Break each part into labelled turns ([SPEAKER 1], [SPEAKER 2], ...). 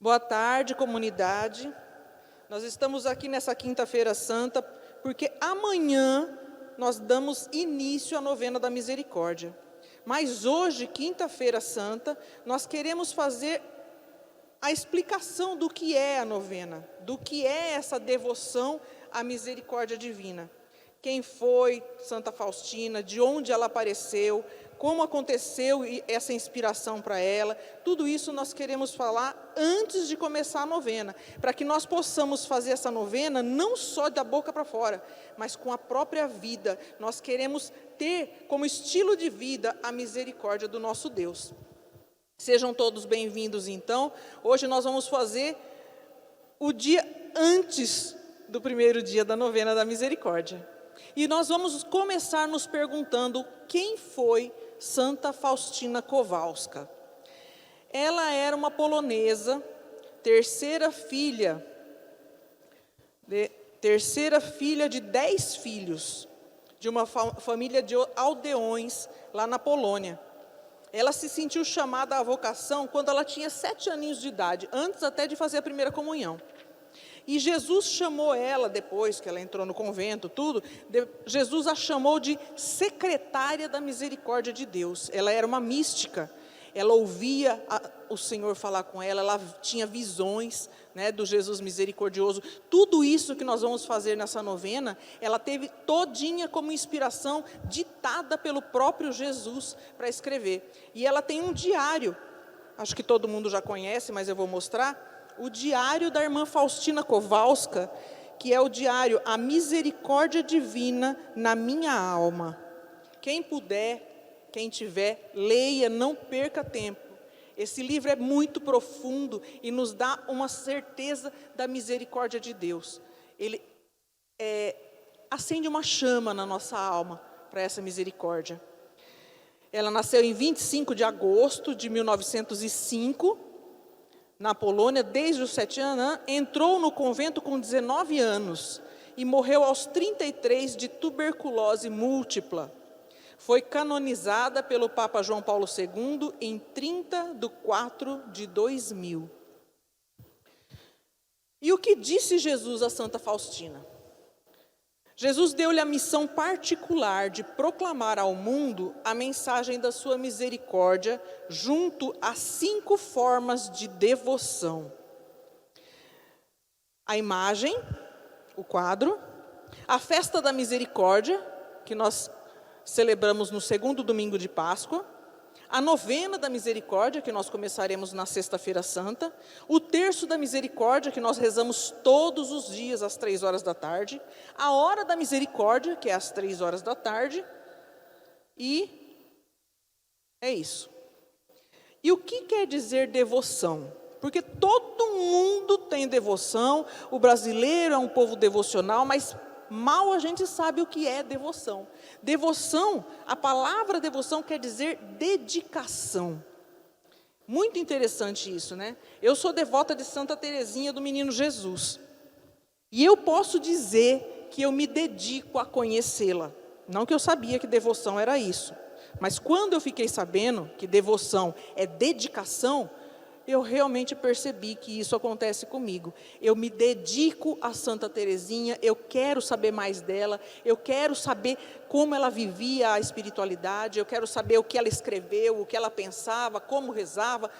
[SPEAKER 1] Boa tarde, comunidade. Nós estamos aqui nessa quinta-feira santa, porque amanhã nós damos início à novena da misericórdia. Mas hoje, quinta-feira santa, nós queremos fazer a explicação do que é a novena, do que é essa devoção à misericórdia divina. Quem foi Santa Faustina, de onde ela apareceu, como aconteceu essa inspiração para ela, tudo isso nós queremos falar antes de começar a novena, para que nós possamos fazer essa novena não só da boca para fora, mas com a própria vida. Nós queremos ter como estilo de vida a misericórdia do nosso Deus. Sejam todos bem-vindos, então. Hoje nós vamos fazer o dia antes do primeiro dia da novena da misericórdia. E nós vamos começar nos perguntando quem foi Santa Faustina Kowalska. Ela era uma polonesa, terceira filha de 10 filhos, de uma família de aldeões lá na Polônia. Ela se sentiu chamada à vocação quando ela tinha 7 aninhos de idade, antes até de fazer a primeira comunhão. E Jesus chamou ela, depois que ela entrou no convento, Jesus a chamou de secretária da misericórdia de Deus. Ela era uma mística, ela ouvia o Senhor falar com ela tinha visões, do Jesus misericordioso. Tudo isso que nós vamos fazer nessa novena, ela teve todinha como inspiração, ditada pelo próprio Jesus para escrever. E ela tem um diário, acho que todo mundo já conhece, mas eu vou mostrar, o diário da irmã Faustina Kowalska, que é o diário A Misericórdia Divina na Minha Alma. Quem puder, quem tiver, leia, não perca tempo. Esse livro é muito profundo e nos dá uma certeza da misericórdia de Deus. Ele acende uma chama na nossa alma para essa misericórdia. Ela nasceu em 25 de agosto de 1905, na Polônia, desde os 7 anos, entrou no convento com 19 anos e morreu aos 33 de tuberculose múltipla. Foi canonizada pelo Papa João Paulo II em 30 de 4 de 2000. E o que disse Jesus a Santa Faustina? Jesus deu-lhe a missão particular de proclamar ao mundo a mensagem da sua misericórdia junto a 5 formas de devoção. A imagem, o quadro, a festa da misericórdia, que nós celebramos no 2º domingo de Páscoa, a novena da misericórdia, que nós começaremos na sexta-feira santa, o terço da misericórdia, que nós rezamos todos os dias às 3 horas da tarde, a hora da misericórdia, que é às 3 horas da tarde, e é isso. E o que quer dizer devoção? Porque todo mundo tem devoção, o brasileiro é um povo devocional, mas mal a gente sabe o que é devoção. Devoção, a palavra devoção quer dizer dedicação. Muito interessante isso, né? Eu sou devota de Santa Teresinha do Menino Jesus. E eu posso dizer que eu me dedico a conhecê-la. Não que eu sabia que devoção era isso. Mas quando eu fiquei sabendo que devoção é dedicação, eu realmente percebi que isso acontece comigo. Eu me dedico a Santa Teresinha, eu quero saber mais dela, eu quero saber como ela vivia a espiritualidade, eu quero saber o que ela escreveu, o que ela pensava, como rezava.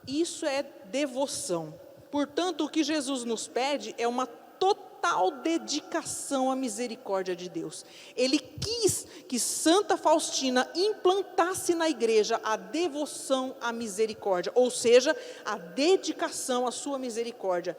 [SPEAKER 1] Isso é devoção. Portanto, o que Jesus nos pede é uma total dedicação à misericórdia de Deus. Ele quis que Santa Faustina implantasse na igreja a devoção à misericórdia, ou seja, a dedicação à sua misericórdia,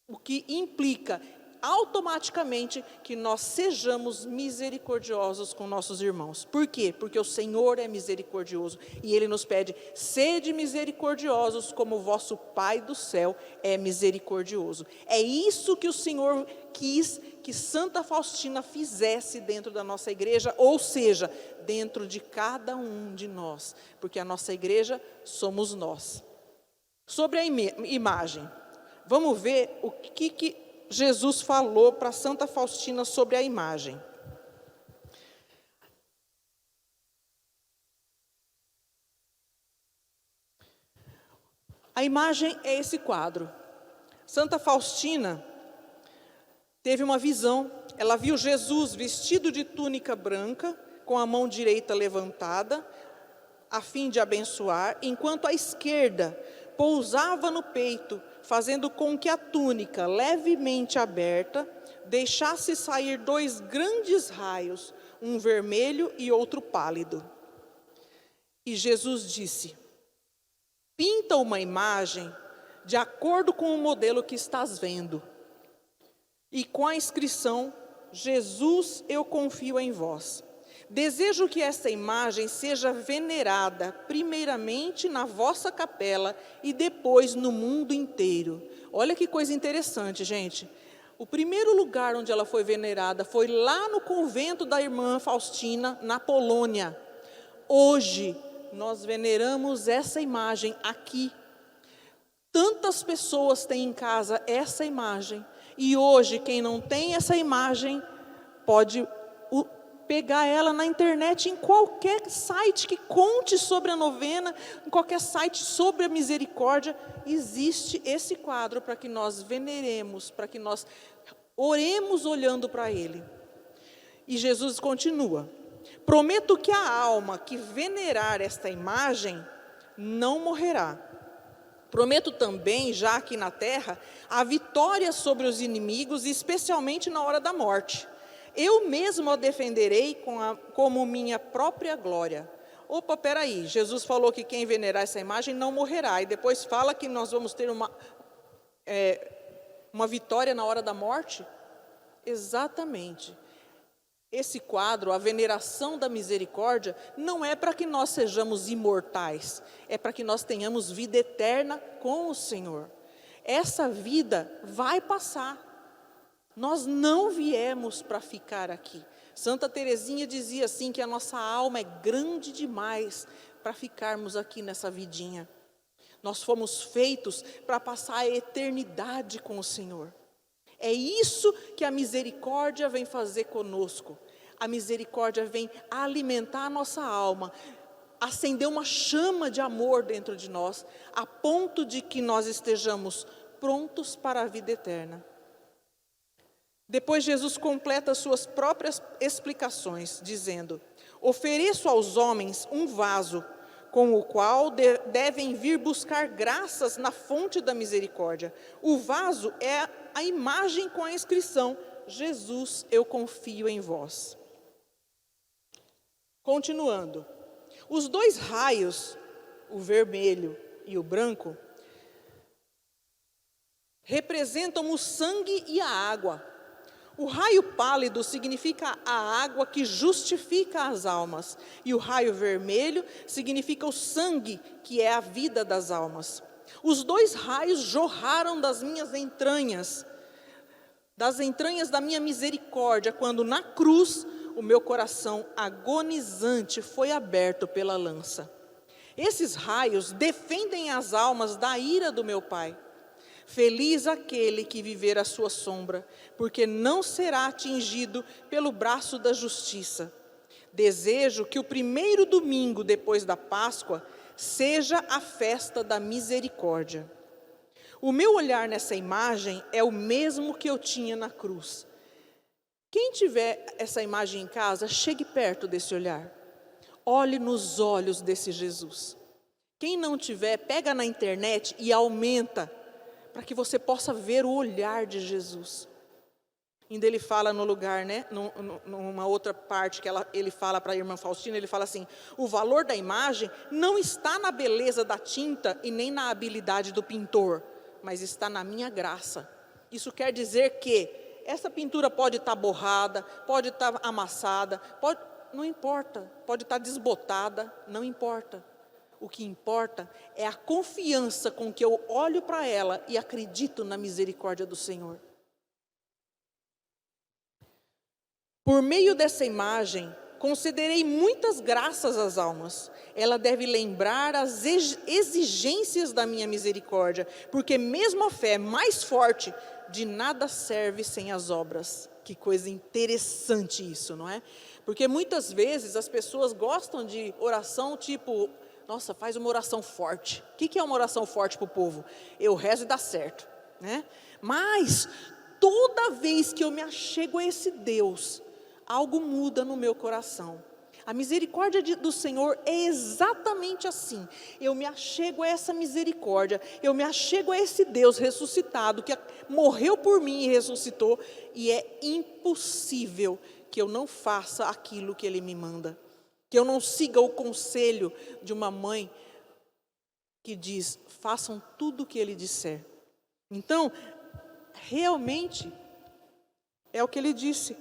[SPEAKER 1] o que implica automaticamente que nós sejamos misericordiosos com nossos irmãos. Por quê? Porque o Senhor é misericordioso e Ele nos pede: sede misericordiosos como o vosso Pai do céu é misericordioso. É isso que o Senhor quis que Santa Faustina fizesse dentro da nossa igreja, ou seja, dentro de cada um de nós, porque a nossa igreja somos nós. Sobre a imagem, vamos ver o que Jesus falou para Santa Faustina sobre a imagem. A imagem é esse quadro. Santa Faustina teve uma visão. Ela viu Jesus vestido de túnica branca, com a mão direita levantada, a fim de abençoar, enquanto a esquerda pousava no peito, fazendo com que a túnica, levemente aberta, deixasse sair 2 grandes raios, um vermelho e outro pálido. E Jesus disse: pinta uma imagem de acordo com o modelo que estás vendo, e com a inscrição: Jesus, eu confio em vós. Desejo que esta imagem seja venerada primeiramente na vossa capela e depois no mundo inteiro. Olha que coisa interessante, gente. O primeiro lugar onde ela foi venerada foi lá no convento da irmã Faustina, na Polônia. Hoje, nós veneramos essa imagem aqui. Tantas pessoas têm em casa essa imagem. E hoje, quem não tem essa imagem, pode pegar ela na internet, em qualquer site que conte sobre a novena, em qualquer site sobre a misericórdia, existe esse quadro para que nós veneremos, para que nós oremos olhando para ele. E Jesus continua: prometo que a alma que venerar esta imagem não morrerá. Prometo também, já aqui na terra, a vitória sobre os inimigos, especialmente na hora da morte. Eu mesmo a defenderei como minha própria glória. Opa, peraí, Jesus falou que quem venerar essa imagem não morrerá, e depois fala que nós vamos ter uma vitória na hora da morte? Exatamente. Esse quadro, a veneração da misericórdia, não é para que nós sejamos imortais, é para que nós tenhamos vida eterna com o Senhor. Essa vida vai passar. Nós não viemos para ficar aqui. Santa Teresinha dizia assim que a nossa alma é grande demais para ficarmos aqui nessa vidinha. Nós fomos feitos para passar a eternidade com o Senhor. É isso que a misericórdia vem fazer conosco. A misericórdia vem alimentar a nossa alma, acender uma chama de amor dentro de nós, a ponto de que nós estejamos prontos para a vida eterna. Depois Jesus completa suas próprias explicações, dizendo: ofereço aos homens um vaso, com o qual devem vir buscar graças na fonte da misericórdia. O vaso é a imagem com a inscrição: Jesus, eu confio em vós. Continuando, os 2 raios, o vermelho e o branco, representam o sangue e a água. O raio pálido significa a água que justifica as almas, e o raio vermelho significa o sangue, que é a vida das almas. Os 2 raios jorraram das minhas entranhas, das entranhas da minha misericórdia, quando na cruz o meu coração agonizante foi aberto pela lança. Esses raios defendem as almas da ira do meu Pai. Feliz aquele que viver à sua sombra, porque não será atingido pelo braço da justiça. Desejo que o primeiro domingo depois da Páscoa seja a festa da misericórdia. O meu olhar nessa imagem é o mesmo que eu tinha na cruz. Quem tiver essa imagem em casa, chegue perto desse olhar. Olhe nos olhos desse Jesus. Quem não tiver, pega na internet e aumenta, para que você possa ver o olhar de Jesus. Ainda ele fala no lugar, né, numa outra parte que ele fala para a irmã Faustina, ele fala assim: o valor da imagem não está na beleza da tinta e nem na habilidade do pintor, mas está na minha graça. Isso quer dizer que essa pintura pode estar borrada, pode estar amassada, não importa, pode estar desbotada, não importa. O que importa é a confiança com que eu olho para ela e acredito na misericórdia do Senhor. Por meio dessa imagem, concederei muitas graças às almas. Ela deve lembrar as exigências da minha misericórdia, porque mesmo a fé mais forte de nada serve sem as obras. Que coisa interessante isso, não é? Porque muitas vezes as pessoas gostam de oração tipo Nossa, faz uma oração forte. O que é uma oração forte para o povo? Eu rezo e dá certo, né? Mas toda vez que eu me achego a esse Deus, algo muda no meu coração. A misericórdia do Senhor é exatamente assim. Eu me achego a essa misericórdia, eu me achego a esse Deus ressuscitado, que morreu por mim e ressuscitou, e é impossível que eu não faça aquilo que Ele me manda, que eu não siga o conselho de uma mãe que diz, façam tudo o que Ele disser. Então, realmente, é o que Ele disse.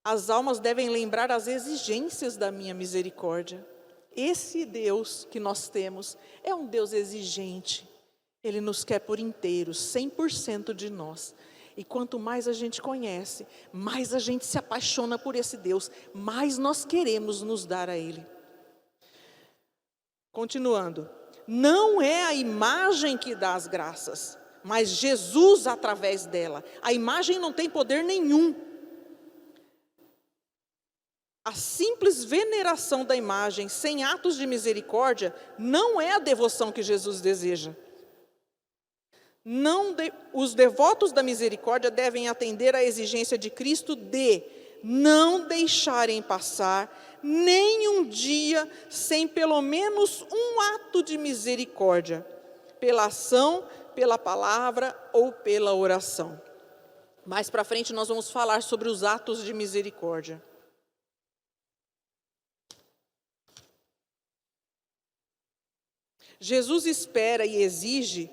[SPEAKER 1] As almas devem lembrar as exigências da minha misericórdia. Esse Deus que nós temos é um Deus exigente. Ele nos quer por inteiro, 100% de nós. E quanto mais a gente conhece, mais a gente se apaixona por esse Deus, mais nós queremos nos dar a Ele. Continuando. Não é a imagem que dá as graças, mas Jesus através dela. A imagem não tem poder nenhum. A simples veneração da imagem, sem atos de misericórdia, não é a devoção que Jesus deseja. Os devotos da misericórdia devem atender à exigência de Cristo de não deixarem passar nenhum dia sem pelo menos um ato de misericórdia, pela ação, pela palavra ou pela oração. Mais para frente nós vamos falar sobre os atos de misericórdia. Jesus espera e exige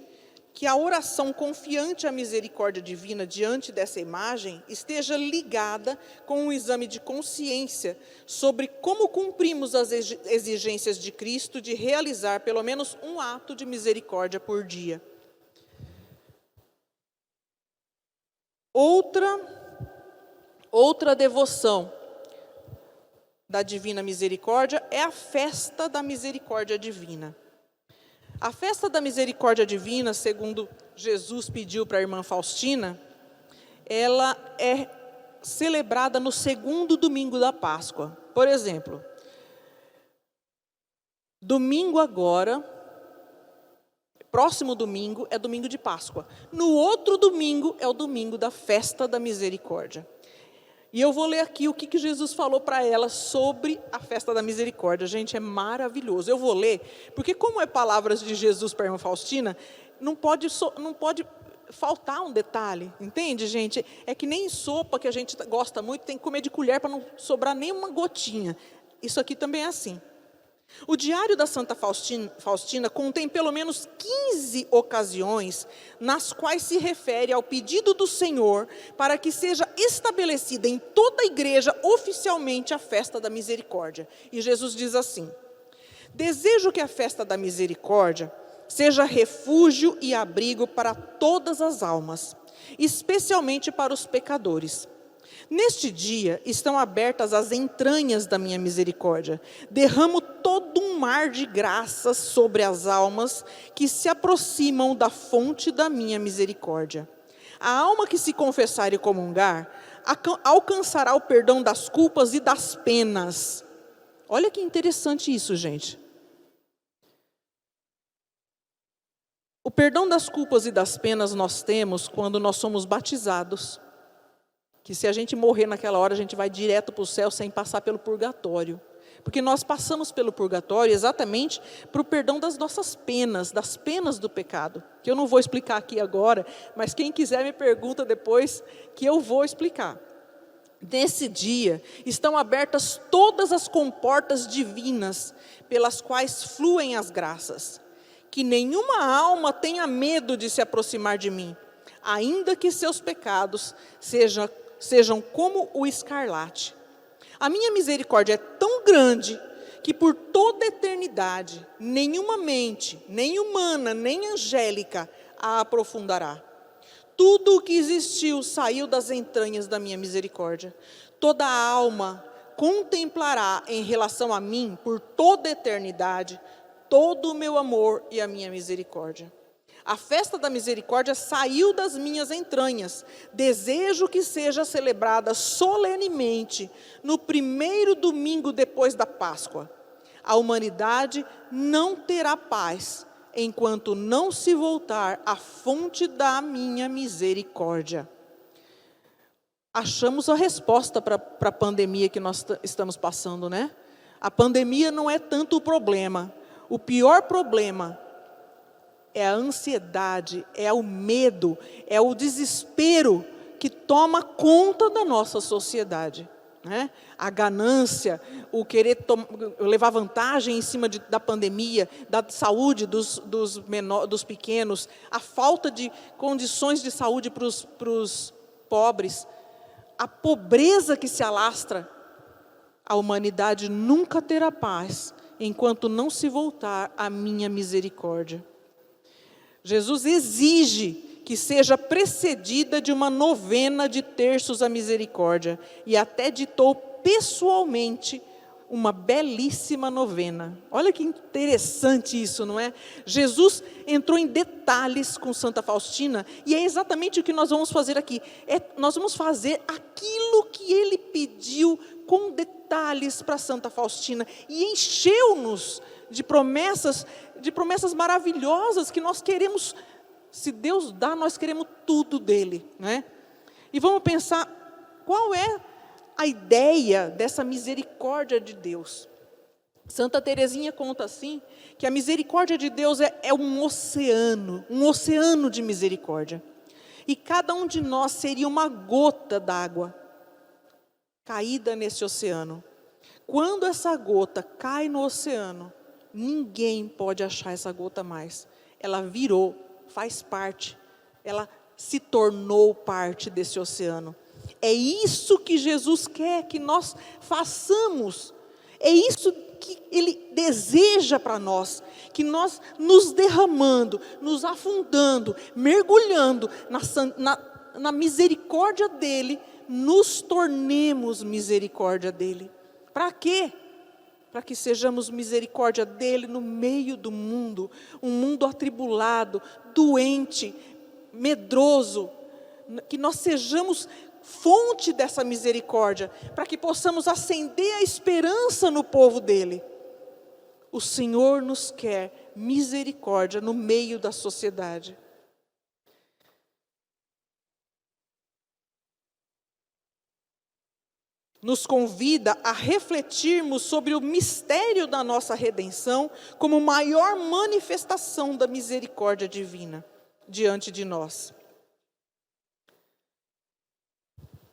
[SPEAKER 1] que a oração confiante à misericórdia divina diante dessa imagem esteja ligada com um exame de consciência sobre como cumprimos as exigências de Cristo de realizar pelo menos um ato de misericórdia por dia. Outra devoção da divina misericórdia é a festa da misericórdia divina. A festa da misericórdia divina, segundo Jesus pediu para a irmã Faustina, ela é celebrada no segundo domingo da Páscoa. Por exemplo, domingo agora, próximo domingo é domingo de Páscoa. No outro domingo é o domingo da festa da misericórdia. E eu vou ler aqui o que Jesus falou para ela sobre a festa da misericórdia. Gente, é maravilhoso. Eu vou ler, porque como é palavras de Jesus para a irmã Faustina, não pode faltar um detalhe, entende, gente? É que nem sopa que a gente gosta muito, tem que comer de colher para não sobrar nenhuma gotinha. Isso aqui também é assim. O diário da Santa Faustina contém pelo menos 15 ocasiões nas quais se refere ao pedido do Senhor para que seja estabelecida em toda a igreja oficialmente a festa da misericórdia. E Jesus diz assim: desejo que a festa da misericórdia seja refúgio e abrigo para todas as almas, especialmente para os pecadores. Neste dia estão abertas as entranhas da minha misericórdia. Derramo todo um mar de graças sobre as almas que se aproximam da fonte da minha misericórdia. A alma que se confessar e comungar alcançará o perdão das culpas e das penas. Olha que interessante isso, gente. O perdão das culpas e das penas nós temos quando nós somos batizados. Que se a gente morrer naquela hora, a gente vai direto para o céu sem passar pelo purgatório. Porque nós passamos pelo purgatório exatamente para o perdão das nossas penas, das penas do pecado. Que eu não vou explicar aqui agora, mas quem quiser me pergunta depois que eu vou explicar. Nesse dia estão abertas todas as comportas divinas pelas quais fluem as graças. Que nenhuma alma tenha medo de se aproximar de mim, ainda que seus pecados sejam como o escarlate. A minha misericórdia é tão grande que por toda a eternidade nenhuma mente, nem humana, nem angélica, a aprofundará. Tudo o que existiu saiu das entranhas da minha misericórdia. Toda a alma contemplará em relação a mim, por toda a eternidade, todo o meu amor e a minha misericórdia. A festa da misericórdia saiu das minhas entranhas. Desejo que seja celebrada solenemente no primeiro domingo depois da Páscoa. A humanidade não terá paz enquanto não se voltar à fonte da minha misericórdia. Achamos a resposta para a pandemia que nós estamos passando, né? A pandemia não é tanto o problema. O pior problema é a ansiedade, é o medo, é o desespero que toma conta da nossa sociedade, né? A ganância, o querer levar vantagem em cima da pandemia, da saúde dos pequenos, a falta de condições de saúde para os pobres, a pobreza que se alastra. A humanidade nunca terá paz enquanto não se voltar à minha misericórdia. Jesus exige que seja precedida de uma novena de terços à misericórdia, e até ditou pessoalmente uma belíssima novena. Olha que interessante isso, não é? Jesus entrou em detalhes com Santa Faustina, e é exatamente o que nós vamos fazer aqui. Nós vamos fazer aquilo que ele pediu com detalhes para Santa Faustina, e encheu-nos de promessas maravilhosas que nós queremos. Se Deus dá, nós queremos tudo dele, né? E vamos pensar, qual é a ideia dessa misericórdia de Deus? Santa Teresinha conta assim, que a misericórdia de Deus é um oceano de misericórdia. E cada um de nós seria uma gota d'água caída nesse oceano. Quando essa gota cai no oceano, ninguém pode achar essa gota mais. Ela virou, faz parte, ela se tornou parte desse oceano. É isso que Jesus quer que nós façamos, é isso que Ele deseja para nós, que nós nos derramando, nos afundando, mergulhando na misericórdia dEle, nos tornemos misericórdia dEle. Para quê? Para que sejamos misericórdia dEle no meio do mundo, um mundo atribulado, doente, medroso, que nós sejamos fonte dessa misericórdia, para que possamos acender a esperança no povo dEle. O Senhor nos quer misericórdia no meio da sociedade. Nos convida a refletirmos sobre o mistério da nossa redenção como maior manifestação da misericórdia divina diante de nós.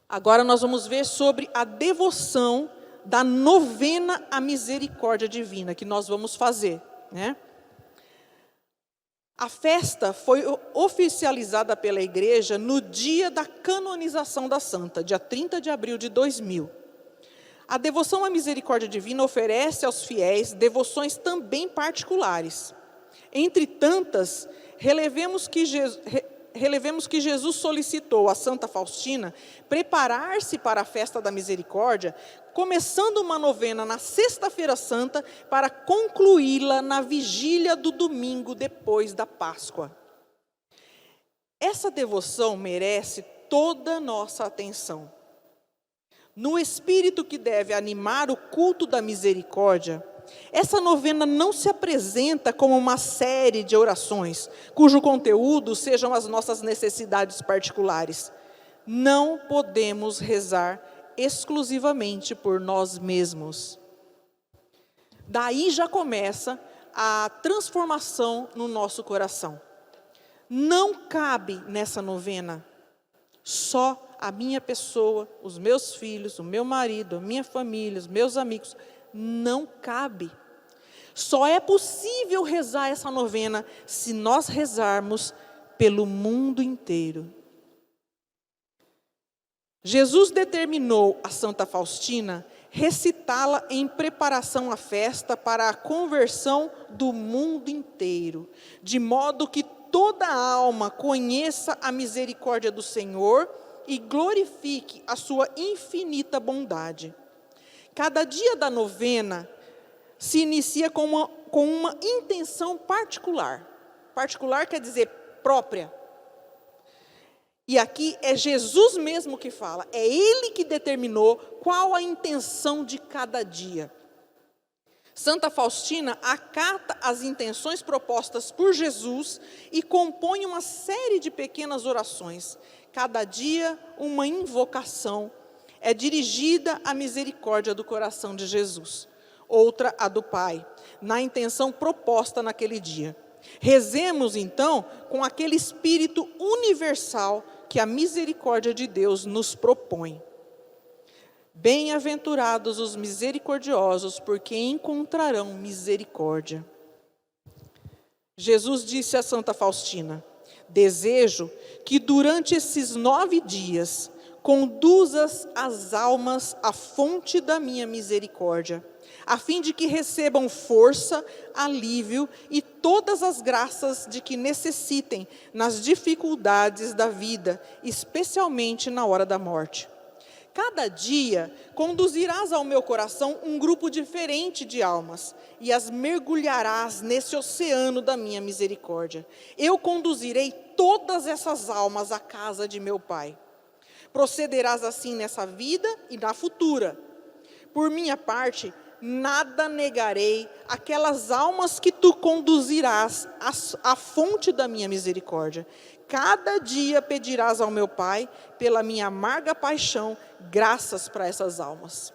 [SPEAKER 1] Agora nós vamos ver sobre a devoção da novena à misericórdia divina que nós vamos fazer, né? A festa foi oficializada pela Igreja no dia da canonização da Santa, dia 30 de abril de 2000. A devoção à misericórdia divina oferece aos fiéis devoções também particulares. Entre tantas, relevemos que Jesus solicitou a Santa Faustina preparar-se para a festa da misericórdia, começando uma novena na Sexta-feira Santa para concluí-la na vigília do domingo depois da Páscoa. Essa devoção merece toda a nossa atenção. No espírito que deve animar o culto da misericórdia, essa novena não se apresenta como uma série de orações, cujo conteúdo sejam as nossas necessidades particulares. Não podemos rezar exclusivamente por nós mesmos. Daí já começa a transformação no nosso coração. Não cabe nessa novena só a minha pessoa, os meus filhos, o meu marido, a minha família, os meus amigos. Não cabe. Só é possível rezar essa novena se nós rezarmos pelo mundo inteiro. Jesus determinou a Santa Faustina recitá-la em preparação à festa para a conversão do mundo inteiro, de modo que toda alma conheça a misericórdia do Senhor e glorifique a sua infinita bondade. Cada dia da novena se inicia com uma intenção particular. Particular quer dizer própria. E aqui é Jesus mesmo que fala. É Ele que determinou qual a intenção de cada dia. Santa Faustina acata as intenções propostas por Jesus e compõe uma série de pequenas orações. Cada dia, uma invocação é dirigida à misericórdia do coração de Jesus. Outra, a do Pai, na intenção proposta naquele dia. Rezemos, então, com aquele espírito universal que a misericórdia de Deus nos propõe. Bem-aventurados os misericordiosos, porque encontrarão misericórdia. Jesus disse a Santa Faustina: desejo que durante esses 9 dias conduzas as almas à fonte da minha misericórdia, a fim de que recebam força, alívio e todas as graças de que necessitem nas dificuldades da vida, especialmente na hora da morte. Cada dia conduzirás ao meu coração um grupo diferente de almas e as mergulharás nesse oceano da minha misericórdia. Eu conduzirei todas essas almas à casa de meu Pai. Procederás assim nessa vida e na futura. Por minha parte, nada negarei aquelas almas que tu conduzirás à fonte da minha misericórdia. Cada dia pedirás ao meu Pai, pela minha amarga paixão, graças para essas almas.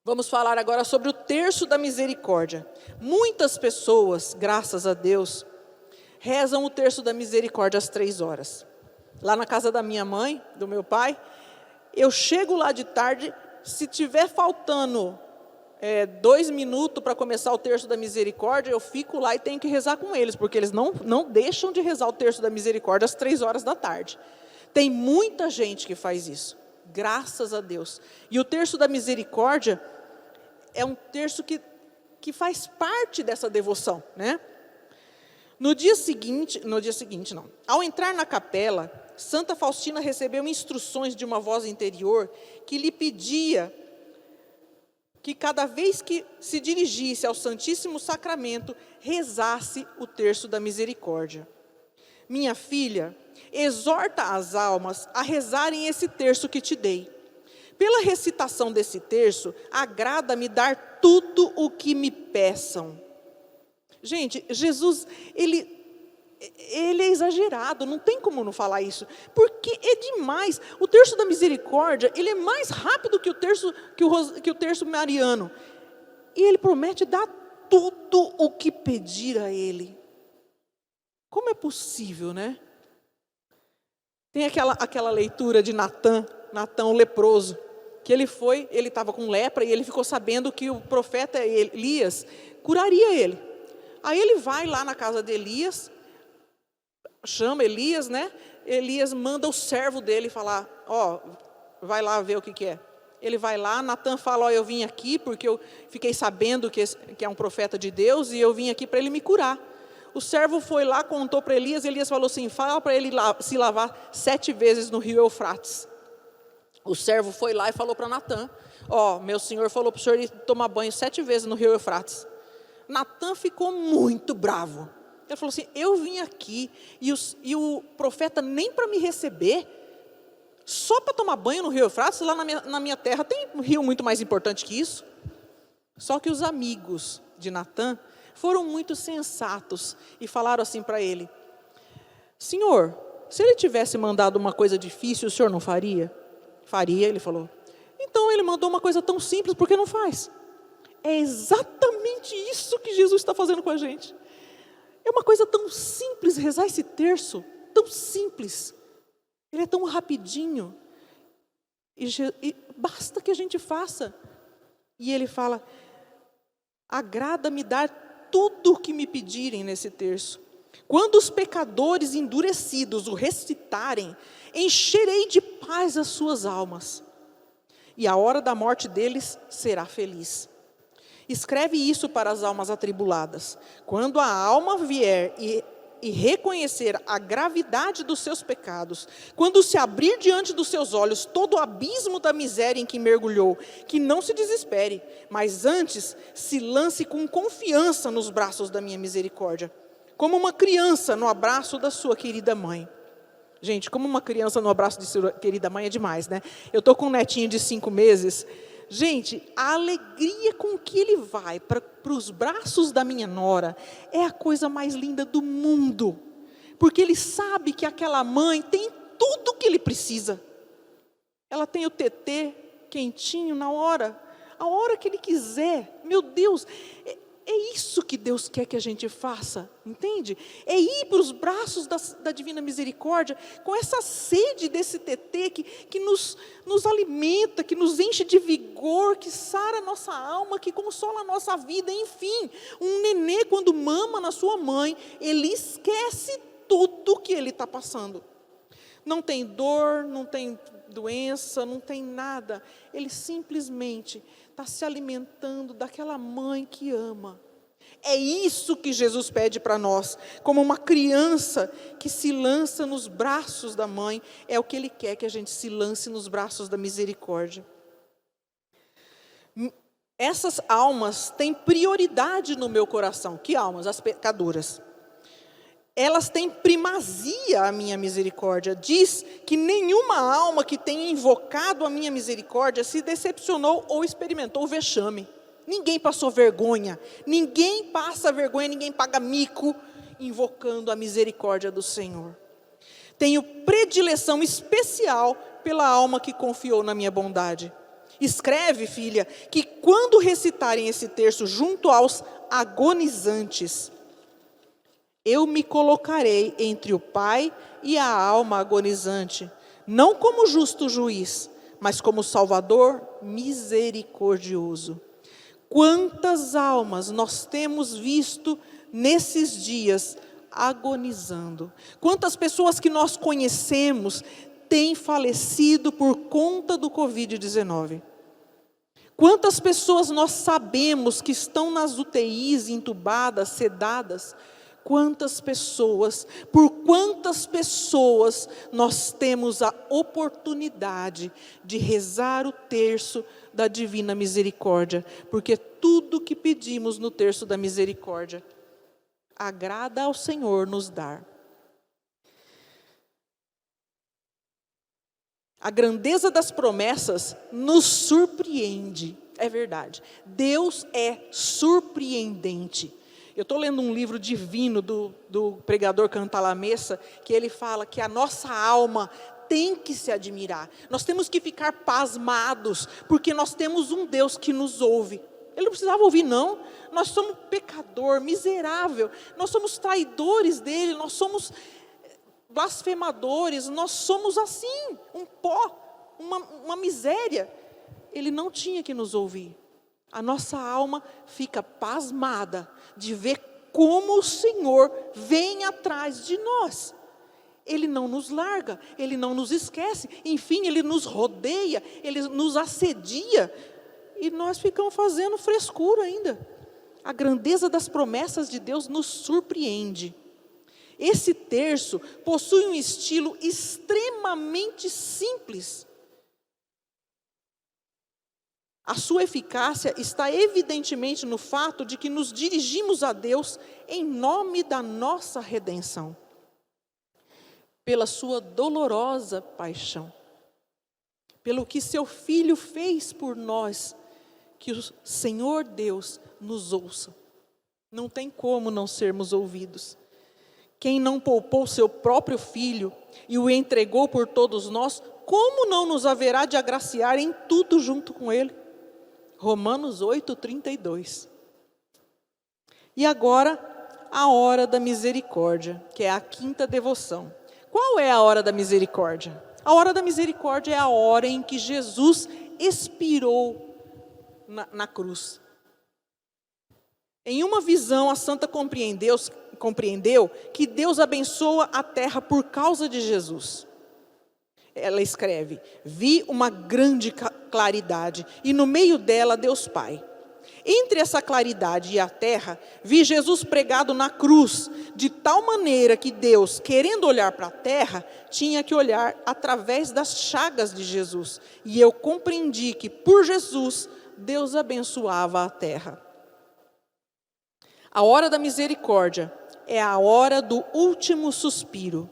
[SPEAKER 1] Vamos falar agora sobre o terço da misericórdia. Muitas pessoas, graças a Deus, rezam o terço da misericórdia às 3 horas. Lá na casa da minha mãe, do meu pai, eu chego lá de tarde, se tiver faltando 2 minutos para começar o terço da misericórdia, eu fico lá e tenho que rezar com eles, porque eles não deixam de rezar o terço da misericórdia às 3 horas da tarde. Tem muita gente que faz isso, graças a Deus. E o terço da misericórdia é um terço que faz parte dessa devoção, né? No dia seguinte, ao entrar na capela, Santa Faustina recebeu instruções de uma voz interior que lhe pedia que cada vez que se dirigisse ao Santíssimo Sacramento, rezasse o terço da misericórdia. Minha filha, exorta as almas a rezarem esse terço que te dei. Pela recitação desse terço, agrada-me dar tudo o que me peçam. Gente, Jesus, ele é exagerado, não tem como não falar isso, porque é demais. O terço da misericórdia, ele é mais rápido que o terço mariano, e ele promete dar tudo o que pedir a ele. Como é possível, né? Tem aquela leitura de Natã o leproso, que ele estava com lepra, e ele ficou sabendo que o profeta Elias curaria ele. Aí ele vai lá na casa de Elias, chama Elias, né? Elias manda o servo dele falar, vai lá ver o que é. Ele vai lá, Natã fala, eu vim aqui porque eu fiquei sabendo que é um profeta de Deus, e eu vim aqui para ele me curar. O servo foi lá, contou para Elias, Elias falou assim, fala para ele se lavar 7 vezes no rio Eufrates. O servo foi lá e falou para Natã, meu senhor falou para o senhor ir tomar banho 7 vezes no rio Eufrates. Natã ficou muito bravo. Ele falou assim, eu vim aqui e o profeta nem para me receber, só para tomar banho no rio Eufrates, lá na minha terra tem um rio muito mais importante que isso. Só que os amigos de Natã foram muito sensatos e falaram assim para ele, senhor, se ele tivesse mandado uma coisa difícil, o senhor não faria? Faria, ele falou. Então ele mandou uma coisa tão simples, por que não faz? É exatamente isso que Jesus está fazendo com a gente. É uma coisa tão simples, rezar esse terço, tão simples. Ele é tão rapidinho. E basta que a gente faça. E ele fala, agrada-me dar tudo o que me pedirem nesse terço. Quando os pecadores endurecidos o recitarem, encherei de paz as suas almas. E a hora da morte deles será feliz. Escreve isso para as almas atribuladas. Quando a alma vier e reconhecer a gravidade dos seus pecados, quando se abrir diante dos seus olhos todo o abismo da miséria em que mergulhou, que não se desespere, mas antes se lance com confiança nos braços da minha misericórdia, como uma criança no abraço da sua querida mãe. Gente, como uma criança no abraço de sua querida mãe é demais, né? Eu estou com um netinho de 5 meses, Gente, a alegria com que ele vai para os braços da minha nora é a coisa mais linda do mundo. Porque ele sabe que aquela mãe tem tudo o que ele precisa. Ela tem o tetê quentinho na hora, a hora que ele quiser. Meu Deus, é isso que Deus quer que a gente faça, entende? É ir para os braços da Divina Misericórdia, com essa sede desse tetê que nos alimenta, que nos enche de vigor, que sara a nossa alma, que consola a nossa vida, enfim. Um nenê, quando mama na sua mãe, ele esquece tudo que ele está passando. Não tem dor, não tem doença, não tem nada. Ele simplesmente está se alimentando daquela mãe que ama. É isso que Jesus pede para nós, como uma criança que se lança nos braços da mãe, é o que Ele quer que a gente se lance nos braços da misericórdia. Essas almas têm prioridade no meu coração. Que almas? As pecadoras. Elas têm primazia à minha misericórdia. Diz que nenhuma alma que tenha invocado a minha misericórdia se decepcionou ou experimentou vexame. Ninguém passou vergonha, ninguém passa vergonha, ninguém paga mico invocando a misericórdia do Senhor. Tenho predileção especial pela alma que confiou na minha bondade. Escreve, filha, que quando recitarem esse terço junto aos agonizantes, eu me colocarei entre o Pai e a alma agonizante, não como justo juiz, mas como Salvador misericordioso. Quantas almas nós temos visto nesses dias agonizando? Quantas pessoas que nós conhecemos têm falecido por conta do Covid-19? Quantas pessoas nós sabemos que estão nas UTIs, entubadas, sedadas? Quantas pessoas, por quantas pessoas nós temos a oportunidade de rezar o terço da Divina Misericórdia? Porque tudo que pedimos no terço da misericórdia, agrada ao Senhor nos dar. A grandeza das promessas nos surpreende, é verdade. Deus é surpreendente. Eu estou lendo um livro divino do pregador Cantalamessa, que ele fala que a nossa alma tem que se admirar. Nós temos que ficar pasmados, porque nós temos um Deus que nos ouve. Ele não precisava ouvir, não. Nós somos pecador, miserável. Nós somos traidores dele, nós somos blasfemadores, nós somos assim, um pó, uma miséria. Ele não tinha que nos ouvir. A nossa alma fica pasmada de ver como o Senhor vem atrás de nós. Ele não nos larga, Ele não nos esquece, enfim, Ele nos rodeia, Ele nos assedia, e nós ficamos fazendo frescura ainda. A grandeza das promessas de Deus nos surpreende. Esse terço possui um estilo extremamente simples. A sua eficácia está evidentemente no fato de que nos dirigimos a Deus em nome da nossa redenção, pela sua dolorosa paixão, pelo que seu Filho fez por nós, que o Senhor Deus nos ouça. Não tem como não sermos ouvidos. Quem não poupou seu próprio Filho e o entregou por todos nós, como não nos haverá de agraciar em tudo junto com Ele? Romanos 8:32. E agora, a hora da misericórdia, que é a quinta devoção. Qual é a hora da misericórdia? A hora da misericórdia é a hora em que Jesus expirou na cruz. Em uma visão, a santa compreendeu que Deus abençoa a terra por causa de Jesus. Ela escreve: vi uma grande claridade, e no meio dela Deus Pai. Entre essa claridade e a terra, vi Jesus pregado na cruz, de tal maneira que Deus, querendo olhar para a terra, tinha que olhar através das chagas de Jesus. E eu compreendi que, por Jesus, Deus abençoava a terra. A hora da misericórdia é a hora do último suspiro,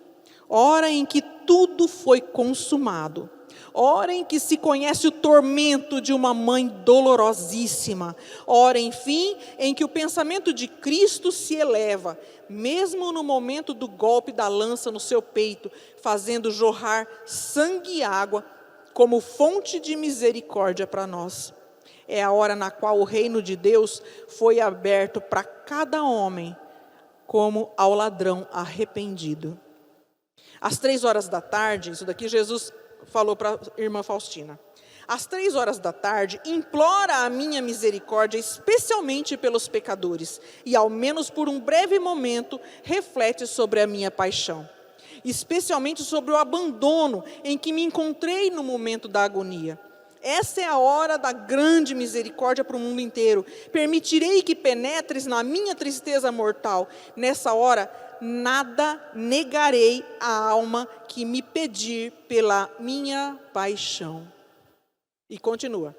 [SPEAKER 1] hora em que tudo foi consumado. hora em que se conhece o tormento de uma mãe dolorosíssima, hora, enfim, em que o pensamento de Cristo se eleva, mesmo no momento do golpe da lança no seu peito, fazendo jorrar sangue e água como fonte de misericórdia para nós. É a hora na qual o reino de Deus foi aberto para cada homem, como ao ladrão arrependido. Às 3 horas da tarde, isso daqui Jesus falou para a irmã Faustina. Às 3 horas da tarde, implora a minha misericórdia, especialmente pelos pecadores, e ao menos por um breve momento, reflete sobre a minha paixão. Especialmente sobre o abandono em que me encontrei no momento da agonia. Essa é a hora da grande misericórdia para o mundo inteiro. Permitirei que penetres na minha tristeza mortal. Nessa hora, nada negarei à alma que me pedir pela minha paixão. E continua.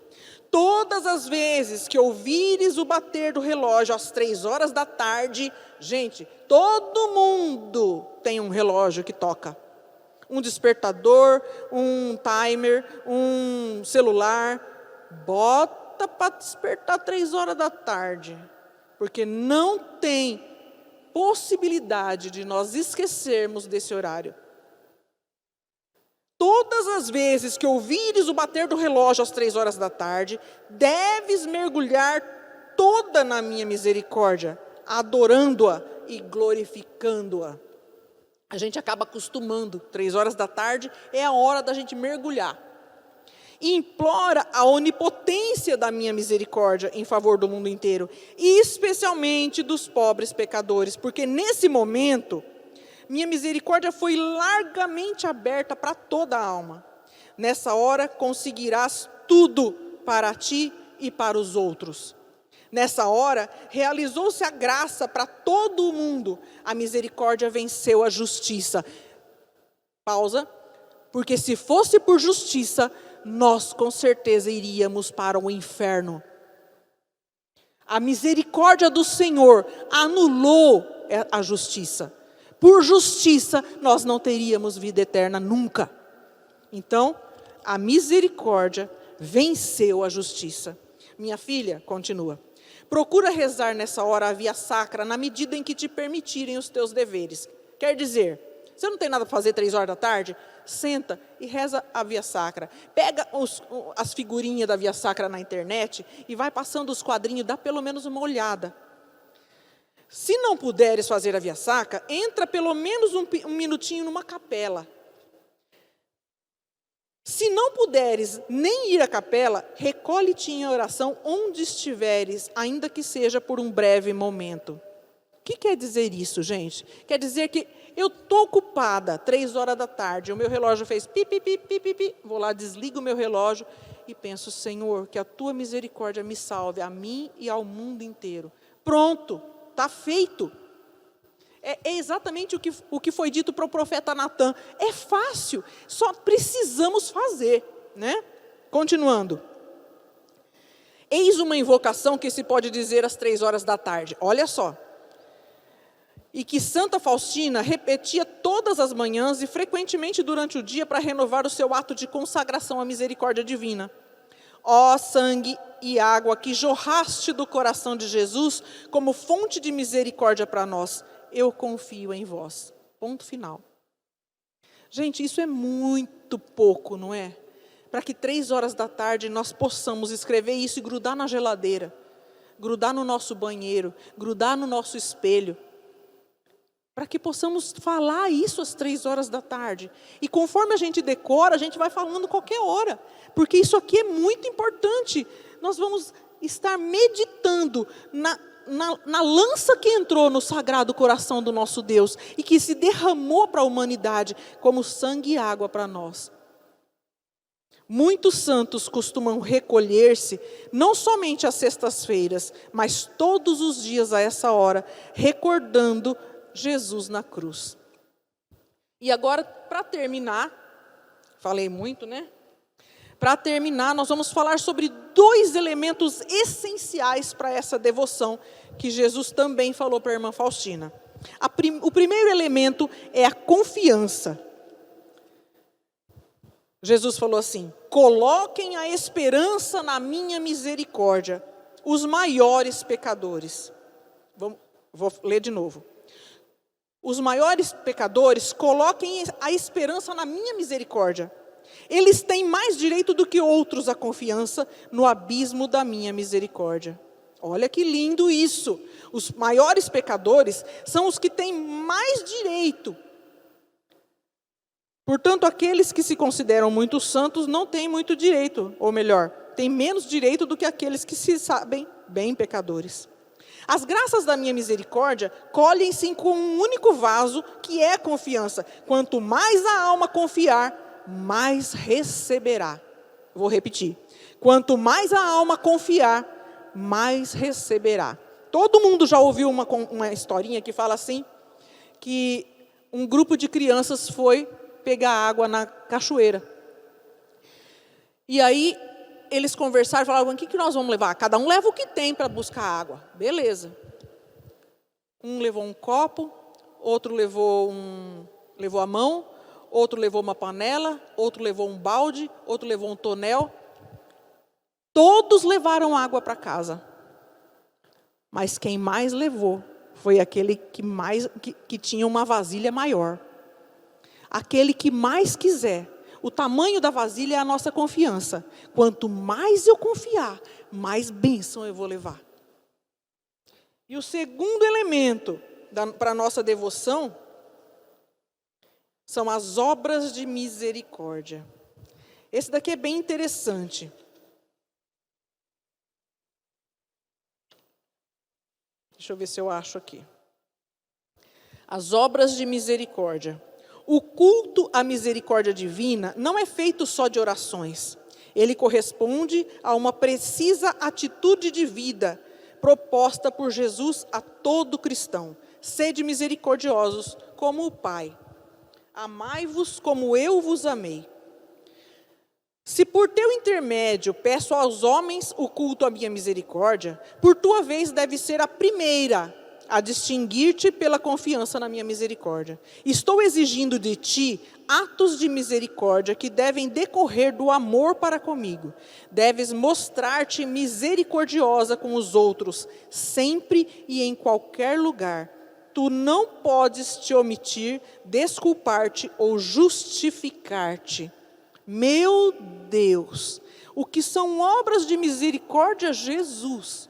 [SPEAKER 1] Todas as vezes que ouvires o bater do relógio às 3 horas da tarde, gente, todo mundo tem um relógio que toca. Um despertador, um timer, um celular. Bota para despertar 3 horas da tarde. Porque não tem possibilidade de nós esquecermos desse horário. Todas as vezes que ouvires o bater do relógio às 3 horas da tarde, deves mergulhar toda na minha misericórdia, adorando-a e glorificando-a. A gente acaba acostumando, 3 horas da tarde é a hora da gente mergulhar. E implora a onipotência da minha misericórdia em favor do mundo inteiro, e especialmente dos pobres pecadores, porque nesse momento, minha misericórdia foi largamente aberta para toda a alma. Nessa hora conseguirás tudo para ti e para os outros. Nessa hora, realizou-se a graça para todo o mundo. A misericórdia venceu a justiça. Pausa. Porque se fosse por justiça, nós com certeza iríamos para o inferno. A misericórdia do Senhor anulou a justiça. Por justiça, nós não teríamos vida eterna nunca. Então, a misericórdia venceu a justiça. Minha filha, continua. Procura rezar nessa hora a via sacra na medida em que te permitirem os teus deveres. Quer dizer, você não tem nada para fazer 3 horas da tarde? Senta e reza a via sacra. Pega as figurinhas da via sacra na internet e vai passando os quadrinhos, dá pelo menos uma olhada. Se não puderes fazer a via sacra, entra pelo menos um minutinho numa capela. Se não puderes nem ir à capela, recolhe-te em oração onde estiveres, ainda que seja por um breve momento. O que quer dizer isso, gente? Quer dizer que eu estou ocupada, 3 horas da tarde, o meu relógio fez pi, pi, pi, pi, pi, pi. Vou lá, desligo o meu relógio e penso, Senhor, que a tua misericórdia me salve a mim e ao mundo inteiro. Pronto, está feito. É exatamente o que foi dito para o profeta Natan. É fácil, só precisamos fazer, né? Continuando. Eis uma invocação que se pode dizer às 3 horas da tarde. Olha só. E que Santa Faustina repetia todas as manhãs e frequentemente durante o dia para renovar o seu ato de consagração à misericórdia divina. Ó sangue e água que jorraste do coração de Jesus como fonte de misericórdia para nós, eu confio em vós. Ponto final. Gente, isso é muito pouco, não é? Para que 3 horas da tarde nós possamos escrever isso e grudar na geladeira, grudar no nosso banheiro, grudar no nosso espelho, para que possamos falar isso às 3 horas da tarde. E conforme a gente decora, a gente vai falando qualquer hora, porque isso aqui é muito importante. Nós vamos estar meditando na lança que entrou no sagrado coração do nosso Deus e que se derramou para a humanidade como sangue e água para nós. Muitos santos costumam recolher-se, não somente às sextas-feiras, mas todos os dias a essa hora, recordando Jesus na cruz. E agora, para terminar, falei muito, né? Para terminar, nós vamos falar sobre 2 elementos essenciais para essa devoção, que Jesus também falou para a irmã Faustina. O primeiro elemento é a confiança. Jesus falou assim: coloquem a esperança na minha misericórdia, os maiores pecadores. Vou ler de novo. Os maiores pecadores, coloquem a esperança na minha misericórdia. Eles têm mais direito do que outros a confiança no abismo da minha misericórdia. Olha que lindo isso. Os maiores pecadores são os que têm mais direito. Portanto, aqueles que se consideram muito santos não têm muito direito, ou melhor, têm menos direito do que aqueles que se sabem bem pecadores. As graças da minha misericórdia colhem-se com um único vaso, que é a confiança. Quanto mais a alma confiar, mais receberá. Vou repetir. Quanto mais a alma confiar, mais receberá. Todo mundo já ouviu uma historinha que fala assim, que um grupo de crianças foi pegar água na cachoeira. E aí eles conversaram e falaram: o que nós vamos levar? Cada um leva o que tem para buscar água. Beleza. Um levou um copo, outro levou a mão, outro levou uma panela, outro levou um balde, outro levou um tonel. Todos levaram água para casa. Mas quem mais levou foi aquele que tinha uma vasilha maior. Aquele que mais quiser. O tamanho da vasilha é a nossa confiança. Quanto mais eu confiar, mais bênção eu vou levar. E o segundo elemento para a nossa devoção são as obras de misericórdia. Esse daqui é bem interessante. Deixa eu ver se eu acho aqui. As obras de misericórdia. O culto à misericórdia divina não é feito só de orações. Ele corresponde a uma precisa atitude de vida proposta por Jesus a todo cristão. Sede misericordiosos como o Pai. Amai-vos como eu vos amei. Se por teu intermédio peço aos homens o culto à minha misericórdia, por tua vez deve ser a primeira a distinguir-te pela confiança na minha misericórdia. Estou exigindo de ti atos de misericórdia que devem decorrer do amor para comigo. Deves mostrar-te misericordiosa com os outros, sempre e em qualquer lugar. Tu não podes te omitir, desculpar-te ou justificar-te. Meu Deus, o que são obras de misericórdia, Jesus?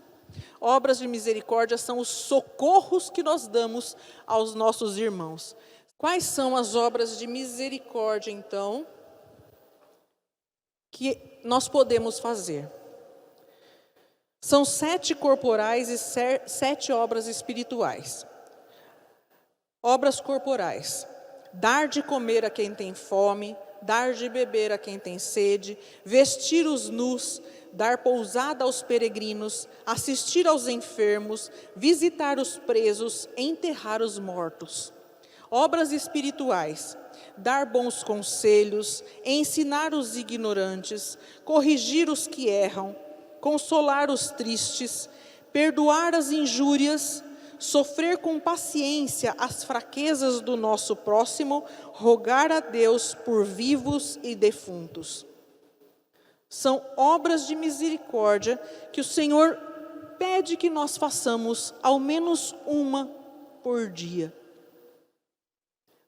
[SPEAKER 1] Obras de misericórdia são os socorros que nós damos aos nossos irmãos. Quais são as obras de misericórdia, então, que nós podemos fazer? São 7 corporais e 7 obras espirituais. Obras corporais: dar de comer a quem tem fome, dar de beber a quem tem sede, vestir os nus, dar pousada aos peregrinos, assistir aos enfermos, visitar os presos, enterrar os mortos. Obras espirituais: dar bons conselhos, ensinar os ignorantes, corrigir os que erram, consolar os tristes, perdoar as injúrias, sofrer com paciência as fraquezas do nosso próximo, rogar a Deus por vivos e defuntos. São obras de misericórdia que o Senhor pede que nós façamos ao menos uma por dia.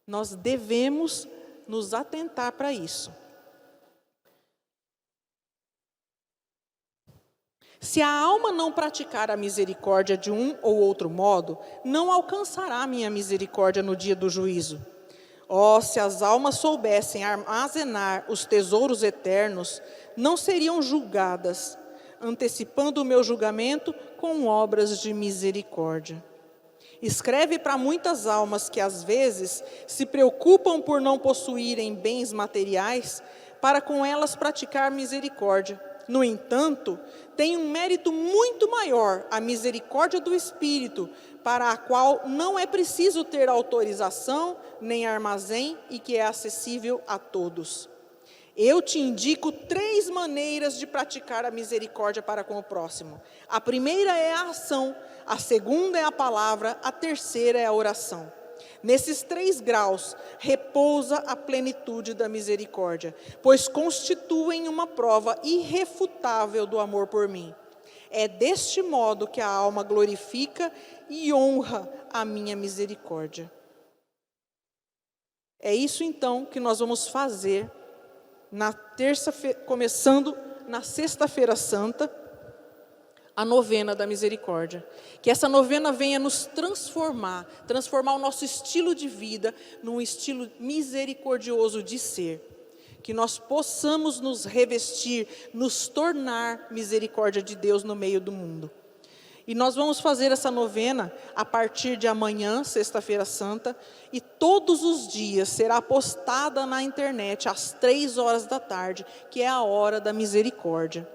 [SPEAKER 1] Nós devemos nos atentar para isso. Se a alma não praticar a misericórdia de um ou outro modo, não alcançará a minha misericórdia no dia do juízo. Oh, se as almas soubessem armazenar os tesouros eternos, não seriam julgadas, antecipando o meu julgamento com obras de misericórdia. Escreve para muitas almas que às vezes se preocupam por não possuírem bens materiais, para com elas praticar misericórdia. No entanto, tem um mérito muito maior a misericórdia do Espírito, para a qual não é preciso ter autorização nem armazém e que é acessível a todos. Eu te indico 3 maneiras de praticar a misericórdia para com o próximo. A primeira é a ação, a segunda é a palavra, a terceira é a oração. Nesses 3 graus repousa a plenitude da misericórdia, pois constituem uma prova irrefutável do amor por mim. É deste modo que a alma glorifica e honra a minha misericórdia. É isso então que nós vamos fazer na terça-feira, começando na sexta-feira santa, a novena da misericórdia. Que essa novena venha nos transformar o nosso estilo de vida num estilo misericordioso de ser. Que nós possamos nos revestir, nos tornar misericórdia de Deus no meio do mundo. E nós vamos fazer essa novena a partir de amanhã, sexta-feira santa, e todos os dias será postada na internet às 3 horas da tarde, que é a hora da misericórdia.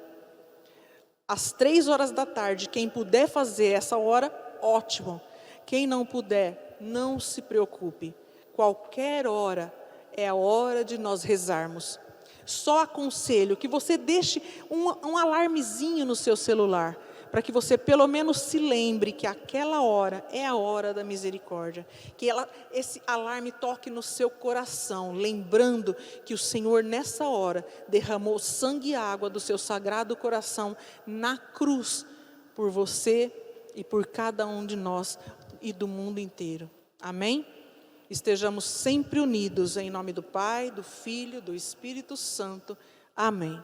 [SPEAKER 1] Às 3 horas da tarde, quem puder fazer essa hora, ótimo. Quem não puder, não se preocupe. Qualquer hora é a hora de nós rezarmos. Só aconselho que você deixe um alarmezinho no seu celular, para que você pelo menos se lembre que aquela hora é a hora da misericórdia. Que esse alarme toque no seu coração, lembrando que o Senhor nessa hora derramou sangue e água do seu sagrado coração na cruz, por você e por cada um de nós e do mundo inteiro. Amém? Estejamos sempre unidos em nome do Pai, do Filho, do Espírito Santo. Amém.